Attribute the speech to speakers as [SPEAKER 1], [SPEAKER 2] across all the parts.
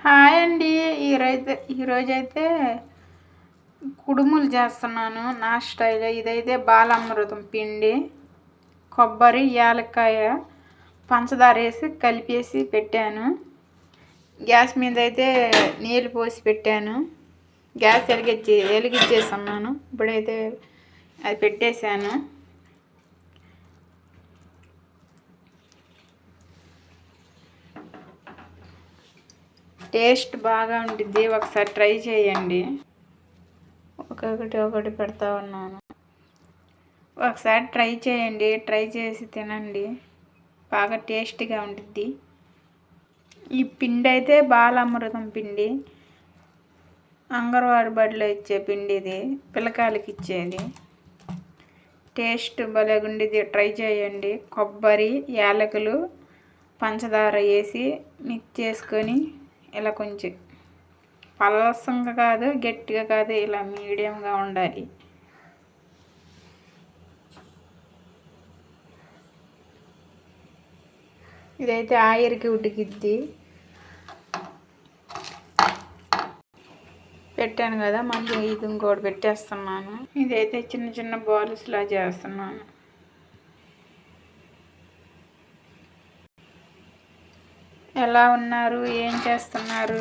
[SPEAKER 1] Hi అండి. ఈరోజైతే కుడుములు చేస్తున్నాను నా స్టైల్. ఇదైతే బాలామృతం పిండి, కొబ్బరి, యాలక్కాయ, పంచదార వేసి కలిపేసి పెట్టాను. గ్యాస్ మీద అయితే నీళ్ళు పోసి పెట్టాను. గ్యాస్ వెలిగించేస్తున్నాను. ఇప్పుడైతే అది పెట్టేశాను. టేస్ట్ బాగా ఉంటుంది. ఒకసారి ట్రై చేయండి. ఒకటి పెడతా ఉన్నాను. ఒకసారి ట్రై చేయండి. ట్రై చేసి తినండి. బాగా టేస్టీగా ఉంటుంది. ఈ పిండి అయితే బాలామృతం పిండి, అంగన్వాడీ బడిలో ఇచ్చే పిండి. ఇది పిల్లకాయలకి ఇచ్చేది. టేస్ట్ భలేగుండిద్ది. ట్రై చేయండి. కొబ్బరి, యాలకులు, పంచదార వేసి మిక్స్ చేసుకొని ఇలా కొంచెం పలసంగా కాదు, గట్టిగా కాదు, ఇలా మీడియంగా ఉండాలి. ఇదైతే ఆయిర్కి ఉడికిద్ది. పెట్టాను కదా, మళ్ళీ ఇది ఇంకోటి పెట్టేస్తున్నాను. ఇదైతే చిన్న చిన్న బాల్స్లా చేస్తున్నాను. ఎలా ఉన్నారు? ఏం చేస్తున్నారు?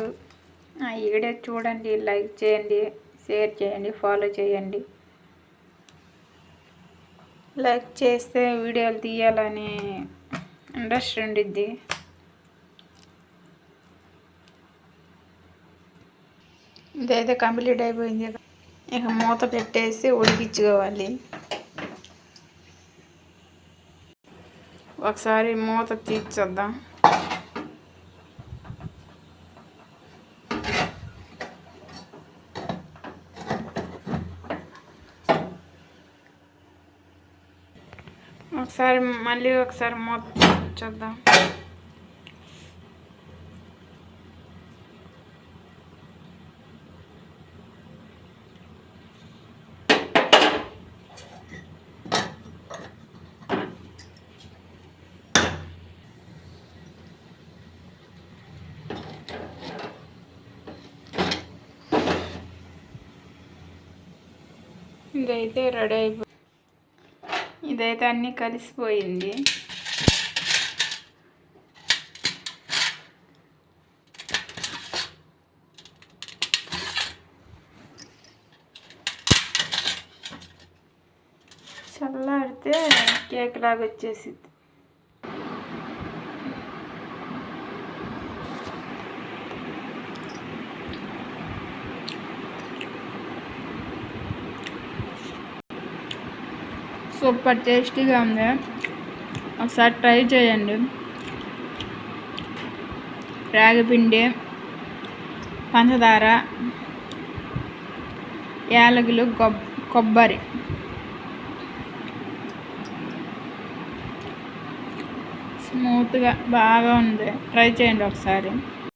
[SPEAKER 1] ఈ వీడియో చూడండి, లైక్ చేయండి, షేర్ చేయండి, ఫాలో చేయండి. లైక్ చేస్తే వీడియోలు తీయాలని ఇంట్రెస్ట్ ఉండిద్ది. ఇదైతే కంప్లీట్ అయిపోయింది. ఇక మూత పెట్టేసి ఉడికించుకోవాలి. ఒకసారి మూత తీర్చొద్దాం. మళ్ళీ ఒకసారి మూత చూద్దాం. ఇదైతే రెడీ అయిపోయింది. ఇదైతే అన్నీ కలిసిపోయింది. చల్లారితే కేక్ లాగా వచ్చేసిద్ది. సూపర్ టేస్టీగా ఉంది. ఒకసారి ట్రై చేయండి. రాగిపిండి, పంచదార, యాలకులు, కొబ్బరి, స్మూత్గా బాగా ఉంది. ట్రై చేయండి ఒకసారి.